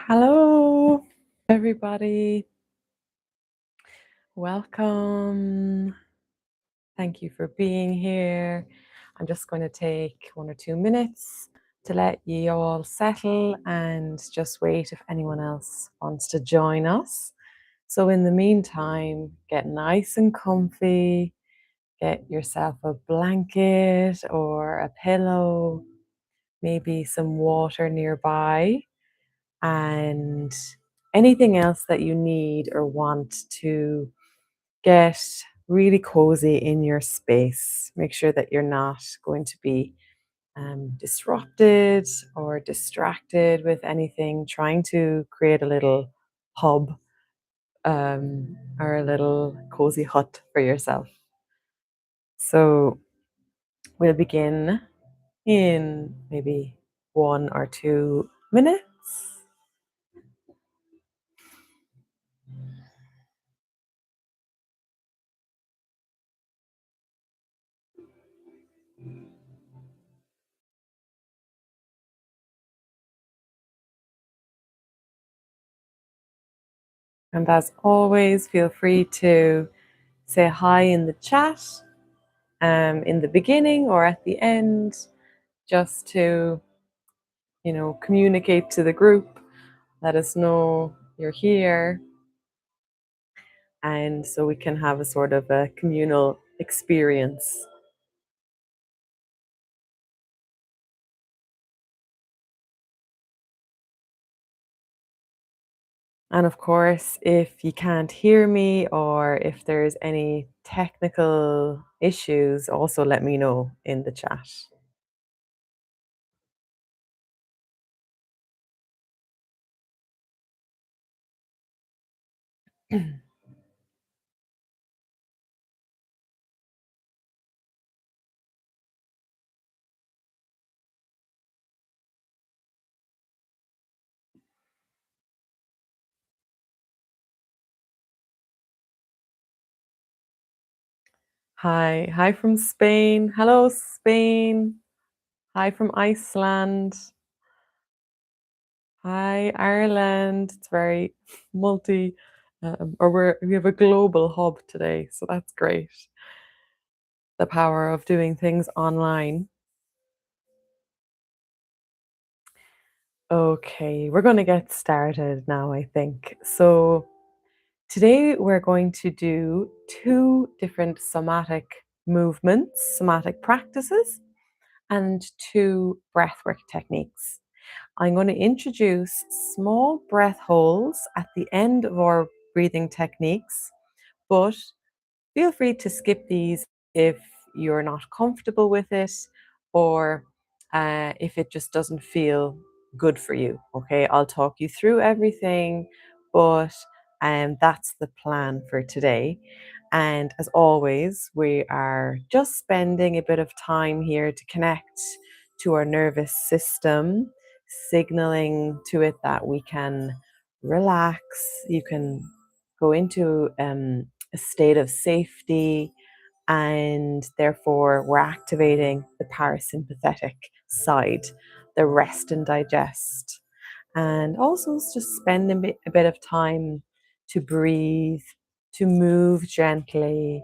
Hello, everybody. Welcome. Thank you for being here. I'm just going to take 1 or 2 minutes to let you all settle and just wait if anyone else wants to join us. So, in the meantime, get nice and comfy, get yourself a blanket or a pillow, maybe some water nearby and anything else that you need or want to get really cozy in your space. Make sure that you're not going to be disrupted or distracted with anything, trying to create a little hub or a little cozy hut for yourself. So we'll begin in maybe 1 or 2 minutes. And as always, feel free to say hi in the chat in the beginning or at the end, just to, communicate to the group, let us know you're here. And so we can have a sort of a communal experience. And of course, if you can't hear me or if there's any technical issues, also let me know in the chat. Hi from Spain. Hello, Spain. Hi from Iceland. Hi, Ireland. It's very multi, or we have a global hub today, so that's great. The power of doing things online. Okay, we're going to get started now, I think. So, today we're going to do two different somatic movements, somatic practices, and two breathwork techniques. I'm going to introduce small breath holds at the end of our breathing techniques, but feel free to skip these if you're not comfortable with it or if it just doesn't feel good for you. Okay, I'll talk you through everything, but that's the plan for today. And as always, we are just spending a bit of time here to connect to our nervous system, signaling to it that we can relax. You can go into a state of safety, and therefore we're activating the parasympathetic side, the rest and digest. And also just spend a bit of time to breathe, to move gently,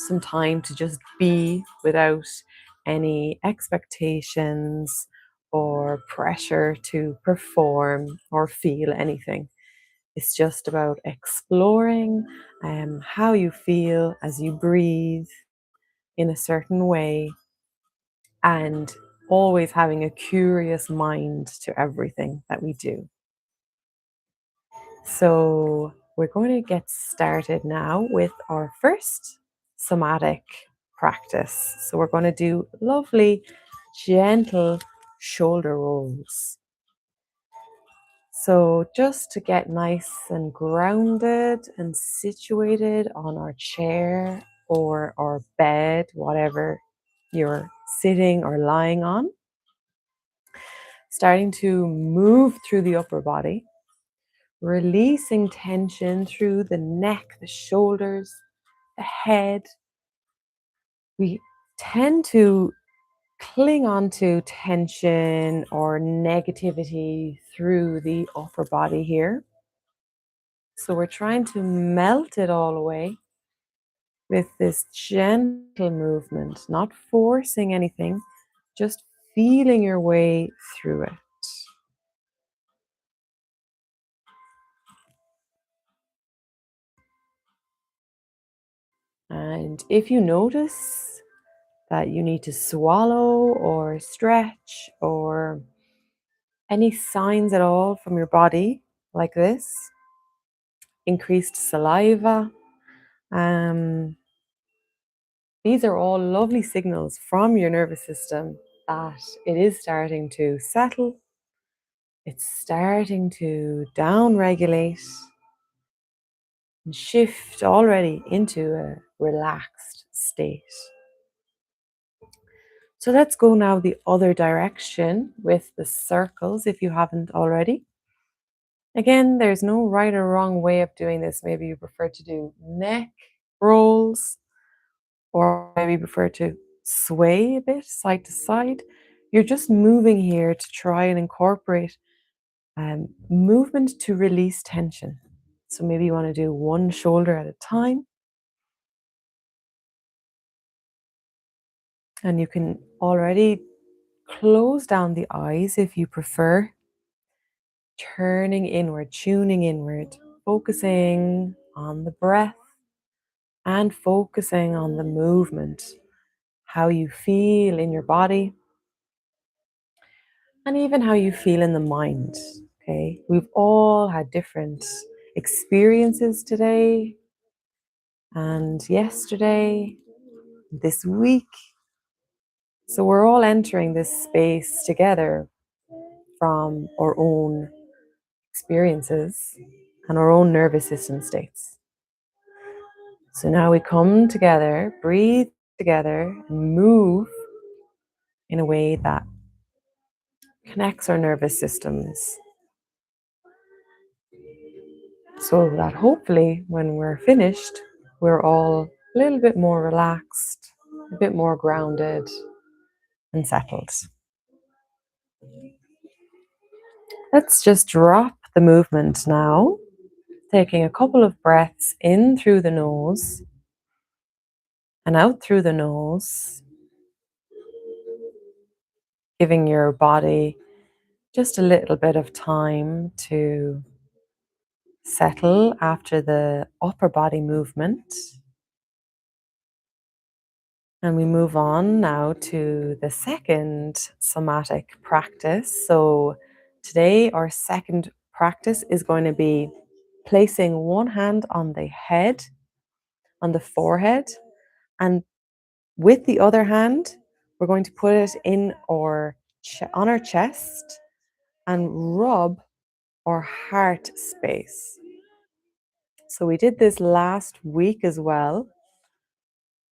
some time to just be without any expectations or pressure to perform or feel anything. It's just about exploring how you feel as you breathe in a certain way and always having a curious mind to everything that we do. So, we're going to get started now with our first somatic practice. So, we're going to do lovely, gentle shoulder rolls. So, just to get nice and grounded and situated on our chair or our bed, whatever you're sitting or lying on, starting to move through the upper body, releasing tension through the neck, the shoulders, the head. We tend to cling on to tension or negativity through the upper body here. So we're trying to melt it all away with this gentle movement, not forcing anything, just feeling your way through it. And if you notice that you need to swallow or stretch or any signs at all from your body like this, increased saliva, um, these are all lovely signals from your nervous system that it is starting to settle, it's starting to down regulate and shift already into a relaxed state. So let's go now the other direction with the circles if you haven't already. Again, there's no right or wrong way of doing this. Maybe you prefer to do neck rolls, or maybe you prefer to sway a bit side to side. You're just moving here to try and incorporate movement to release tension. So maybe you want to do one shoulder at a time, and you can already close down the eyes if you prefer, turning inward, tuning inward, focusing on the breath and focusing on the movement, how you feel in your body, and even how you feel in the mind. Okay, we've all had different experiences today and yesterday, this week. So we're all entering this space together from our own experiences and our own nervous system states. So now we come together, breathe together, and move in a way that connects our nervous systems so that hopefully when we're finished, we're all a little bit more relaxed, a bit more grounded and settled. Let's just drop the movement now, taking a couple of breaths in through the nose and out through the nose, giving your body just a little bit of time to settle after the upper body movement. And we move on now to the second somatic practice. So today, our second practice is going to be placing one hand on the head, on the forehead, and with the other hand, we're going to put it in on our chest and rub our heart space. So we did this last week as well.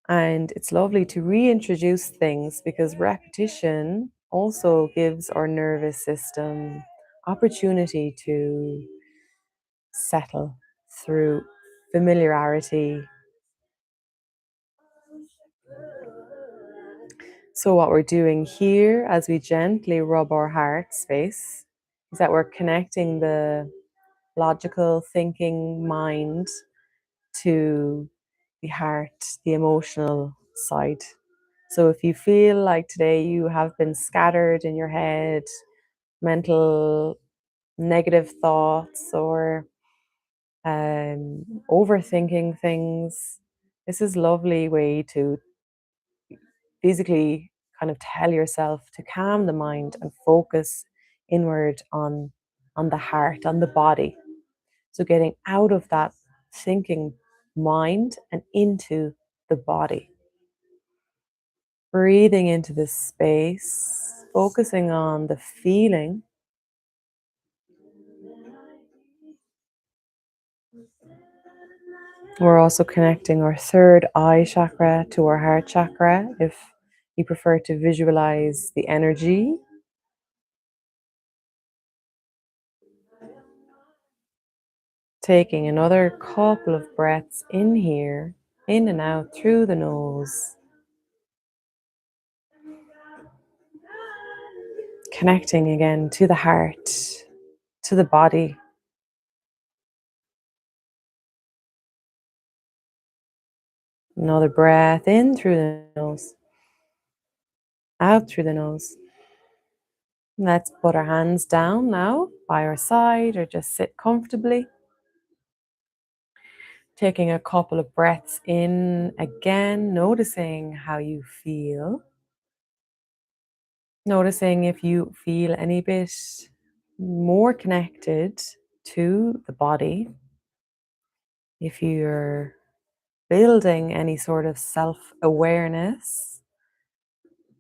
And it's lovely to reintroduce things because repetition also gives our nervous system opportunity to settle through familiarity. So what we're doing here as we gently rub our heart space is that we're connecting the logical thinking mind to the heart, the emotional side. So if you feel like today you have been scattered in your head, mental negative thoughts or overthinking things, this is a lovely way to physically kind of tell yourself to calm the mind and focus inward on the heart, on the body. So getting out of that thinking mind and into the body. Breathing into this space, focusing on the feeling. We're also connecting our third eye chakra to our heart chakra if you prefer to visualize the energy. Taking another couple of breaths in here, in and out through the nose. connecting again to the heart, to the body. Another breath in through the nose, out through the nose. Let's put our hands down now by our side or just sit comfortably. Taking a couple of breaths in again, noticing how you feel. Noticing if you feel any bit more connected to the body, if you're building any sort of self awareness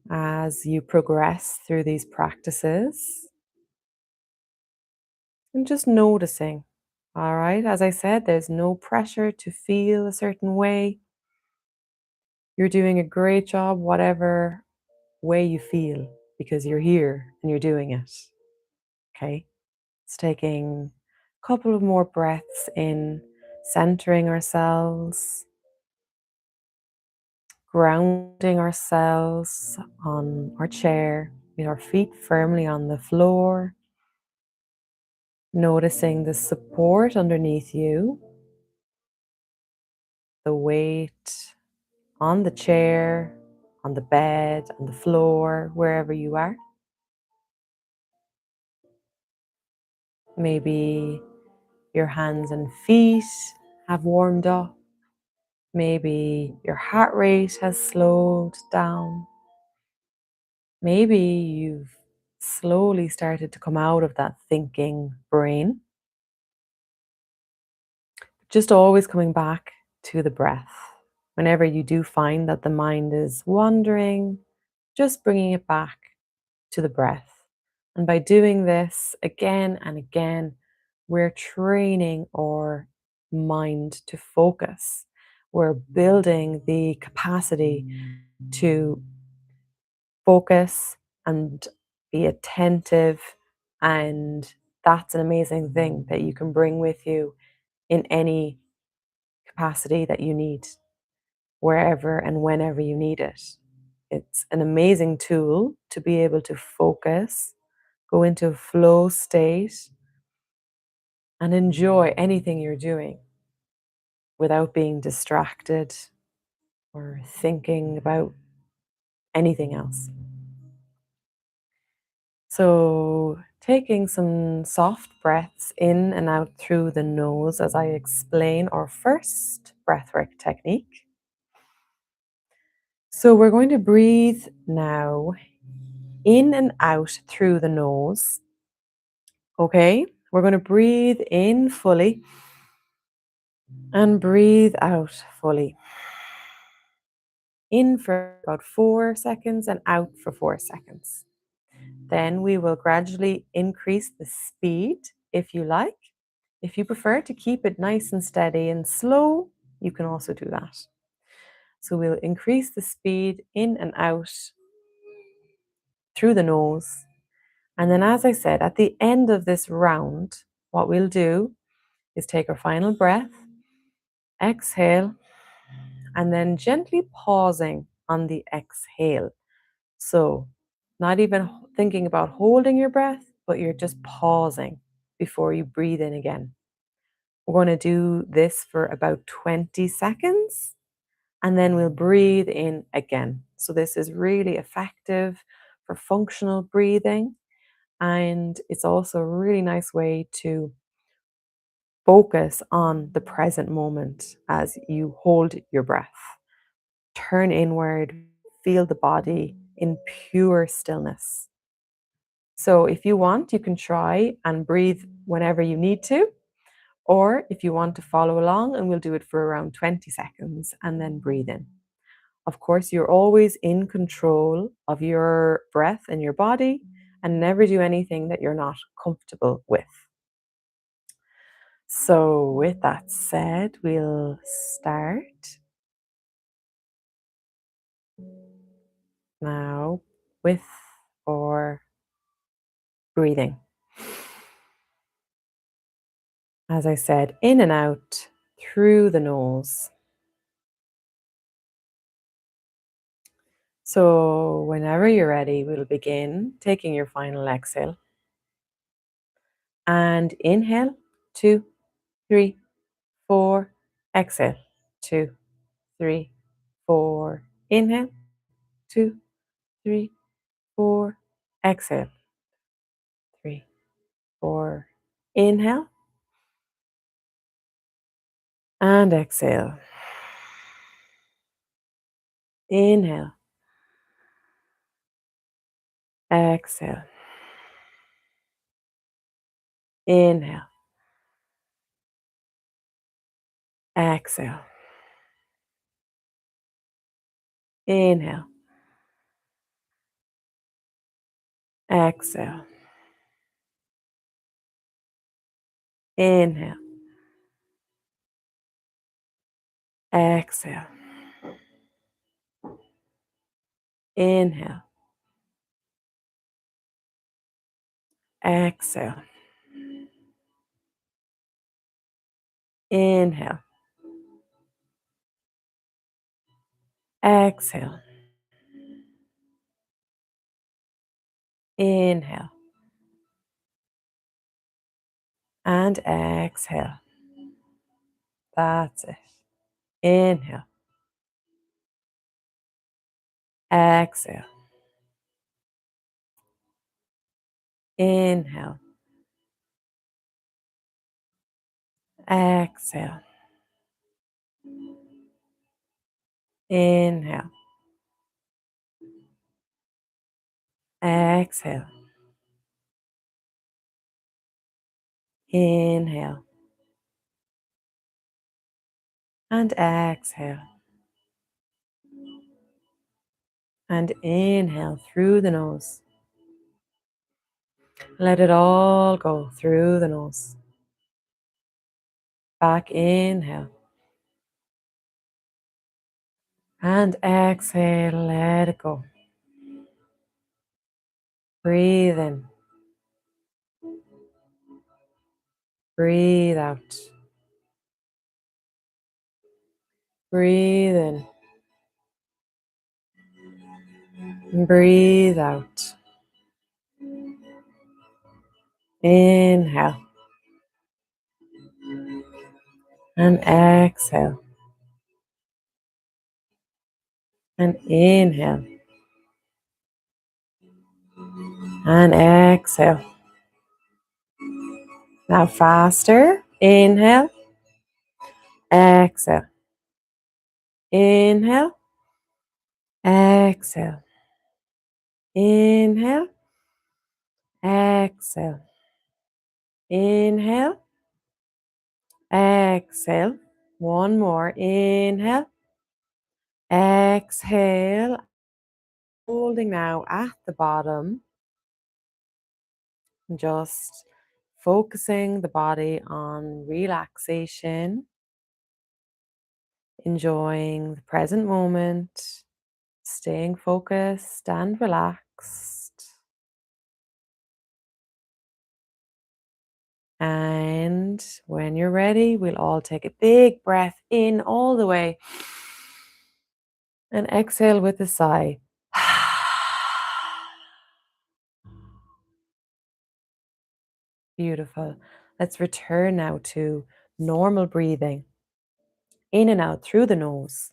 as you progress through these practices, and just noticing. All right, as I said, there's no pressure to feel a certain way. You're doing a great job, whatever way you feel, because you're here and you're doing it. Okay. It's taking a couple of more breaths in, centering ourselves, grounding ourselves on our chair with our feet firmly on the floor, noticing the support underneath you, the weight on the chair, on the bed, on the floor, wherever you are. Maybe your hands and feet have warmed up. Maybe your heart rate has slowed down. Maybe you've slowly started to come out of that thinking brain. Just always coming back to the breath. Whenever you do find that the mind is wandering, just bringing it back to the breath. And by doing this again and again, we're training our mind to focus. We're building the capacity to focus and be attentive. And that's an amazing thing that you can bring with you in any capacity that you need, wherever and whenever you need it. It's an amazing tool to be able to focus, go into a flow state, and enjoy anything you're doing without being distracted or thinking about anything else. So, taking some soft breaths in and out through the nose as I explain our first breathwork technique. So, we're going to breathe now in and out through the nose. Okay, we're going to breathe in fully and breathe out fully. In for about 4 seconds and out for 4 seconds. Then we will gradually increase the speed if you like. If you prefer to keep it nice and steady and slow, you can also do that. So we'll increase the speed in and out through the nose. And then, as I said, at the end of this round, what we'll do is take our final breath, exhale, and then gently pausing on the exhale. So, not even thinking about holding your breath, but you're just pausing before you breathe in again. We're going to do this for about 20 seconds and then we'll breathe in again. So, this is really effective for functional breathing, and it's also a really nice way to focus on the present moment as you hold your breath. Turn inward, feel the body in pure stillness. So, if you want, you can try and breathe whenever you need to, or if you want to follow along, and we'll do it for around 20 seconds and then breathe in. Of course, you're always in control of your breath and your body, and never do anything that you're not comfortable with. So, with that said, we'll start now with our breathing. As I said, in and out through the nose. So, whenever you're ready, we'll begin taking your final exhale. And inhale, 2, 3, 4. Exhale, 2, 3, 4. Inhale, 2, 3, 4. Exhale, 3, 4. Inhale and exhale. Inhale, exhale, inhale, exhale, inhale, exhale, inhale, exhale, inhale, exhale, inhale, exhale, inhale, and exhale. That's it. Inhale, exhale, inhale, exhale, inhale, exhale, inhale, and exhale, and inhale through the nose. Let it all go through the nose. Back inhale. And exhale, let it go. Breathe in. Breathe out. Breathe in. Breathe out. Inhale. And exhale. And inhale. And exhale. Now faster. Inhale. Exhale. Inhale. Exhale. Inhale. Exhale. Inhale. Exhale. One more. Inhale. Exhale. Holding now at the bottom. Just focusing the body on relaxation, enjoying the present moment, staying focused and relaxed. And when you're ready, we'll all take a big breath in all the way and exhale with a sigh. Beautiful. Let's return now to normal breathing. In and out through the nose.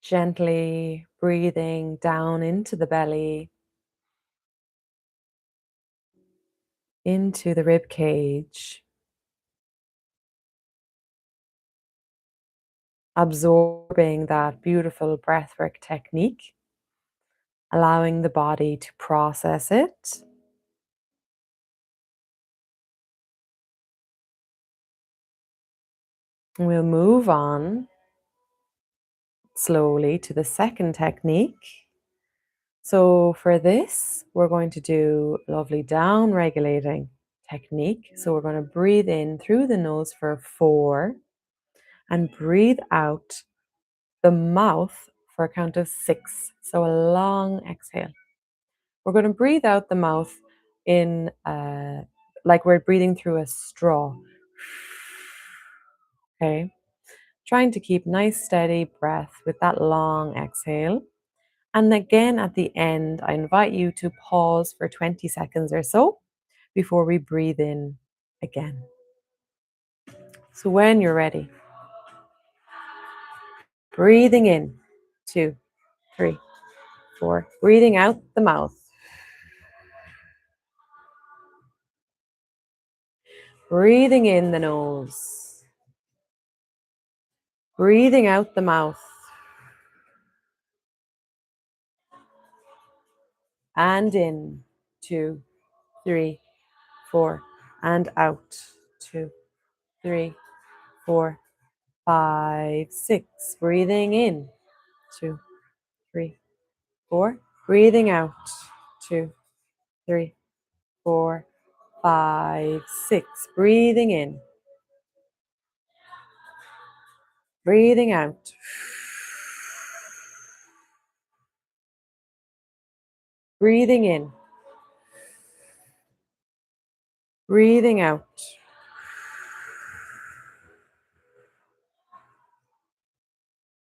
Gently breathing down into the belly, into the rib cage, absorbing that beautiful breathwork technique, allowing the body to process it. We'll move on slowly to the second technique. So for this, we're going to do a lovely down regulating technique. So we're going to breathe in through the nose for 4 and breathe out the mouth for a count of 6. So a long exhale. We're going to breathe out the mouth in like we're breathing through a straw. Okay. trying to keep nice steady breath with that long exhale. And again at the end, I invite you to pause for 20 seconds or so before we breathe in again. So when you're ready, breathing in, 2, 3, 4, breathing out the mouth. Breathing in the nose. Breathing out the mouth. And in, 2, 3, 4, and out, 2, 3, 4, 5, 6. Breathing in, 2, 3, 4. Breathing out, 2, 3, 4, 5, 6. Breathing in. Breathing out. Breathing in. Breathing out.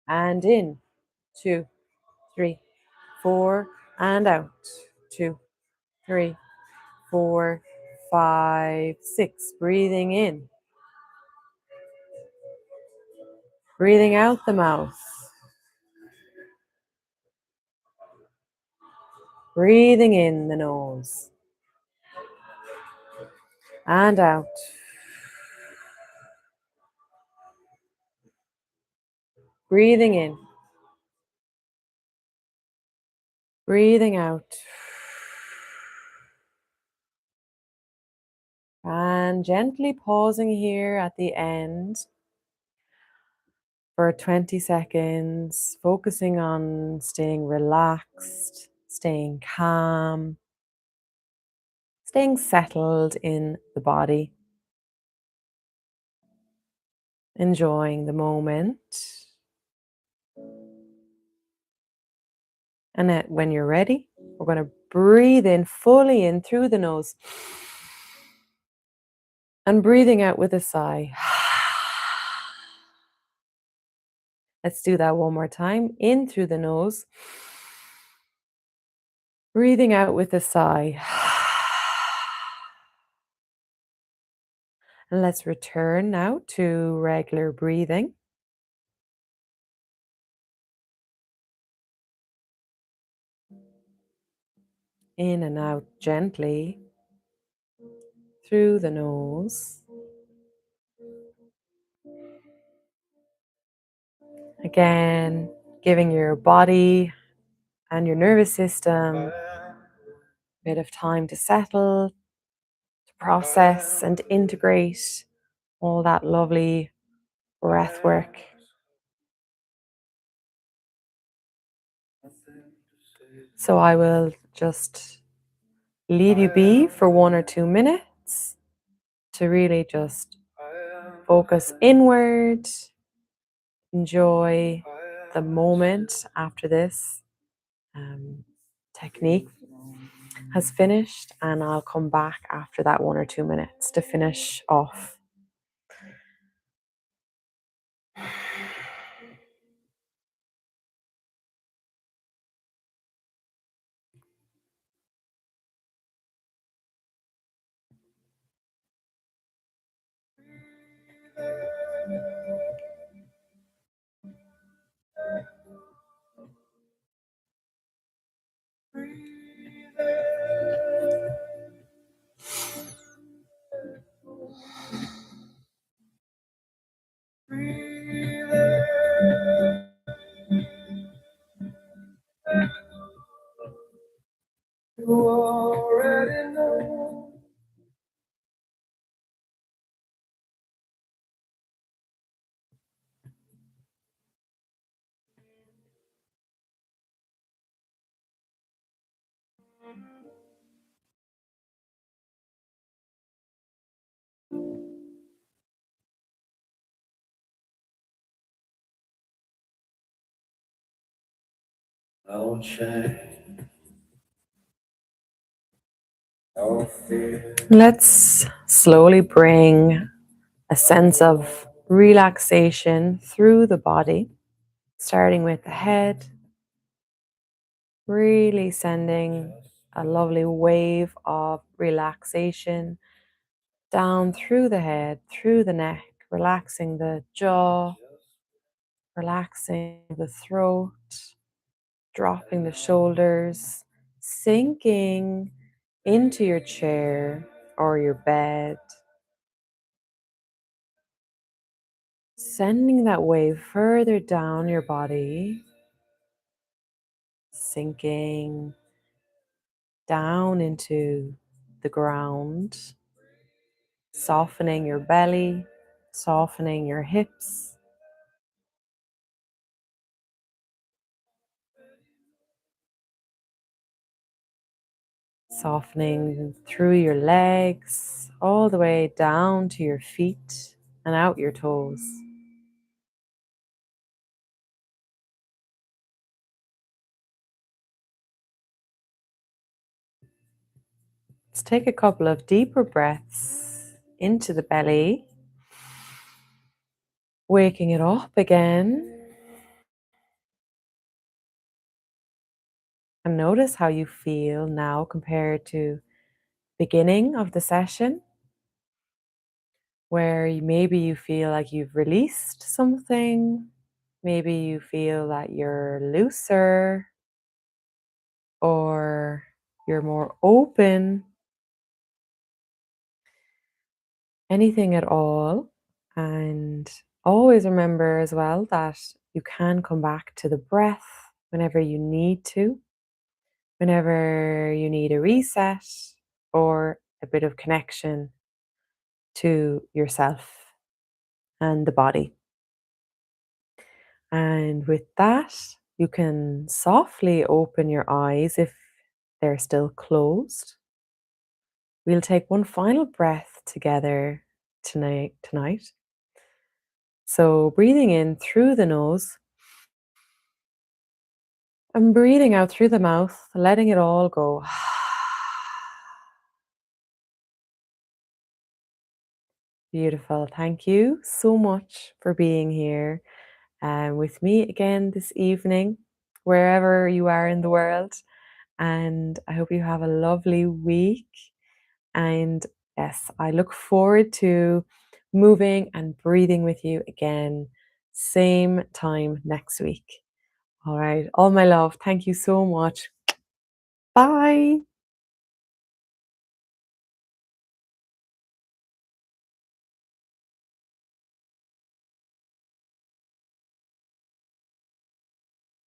And in. 2, 3, 4. And out. 2, 3, 4, 5, 6. Breathing in. Breathing out the mouth. Breathing in the nose. And out. Breathing in. Breathing out. And gently pausing here at the end for 20 seconds, focusing on staying relaxed, staying calm, staying settled in the body, enjoying the moment. And when you're ready, we're going to breathe in fully in through the nose and breathing out with a sigh. Let's do that one more time. In through the nose, breathing out with a sigh. And let's return now to regular breathing. In and out gently through the nose. Again, giving your body and your nervous system a bit of time to settle, to process and integrate all that lovely breath work. So I will just leave you be for 1 or 2 minutes to really just focus inward, enjoy the moment after this technique has finished, and I'll come back after that 1 or 2 minutes to finish off. You already know. No shame, no fear. Let's slowly bring a sense of relaxation through the body, starting with the head, really sending a lovely wave of relaxation down through the head, through the neck, relaxing the jaw, relaxing the throat, dropping the shoulders, sinking into your chair or your bed, sending that wave further down your body, sinking down into the ground, softening your belly, softening your hips, softening through your legs, all the way down to your feet and out your toes. Let's take a couple of deeper breaths into the belly, waking it up again. And notice how you feel now compared to beginning of the session, where maybe you feel like you've released something, maybe you feel that you're looser or you're more open, anything at all. And always remember as well that you can come back to the breath whenever you need to, whenever you need a reset or a bit of connection to yourself and the body. And with that, you can softly open your eyes if they're still closed. We'll take one final breath together tonight. So breathing in through the nose and breathing out through the mouth, letting it all go. Beautiful. Thank you so much for being here with me again this evening, wherever you are in the world. And I hope you have a lovely week. And yes, I look forward to moving and breathing with you again, same time next week. All right. All my love. Thank you so much. Bye.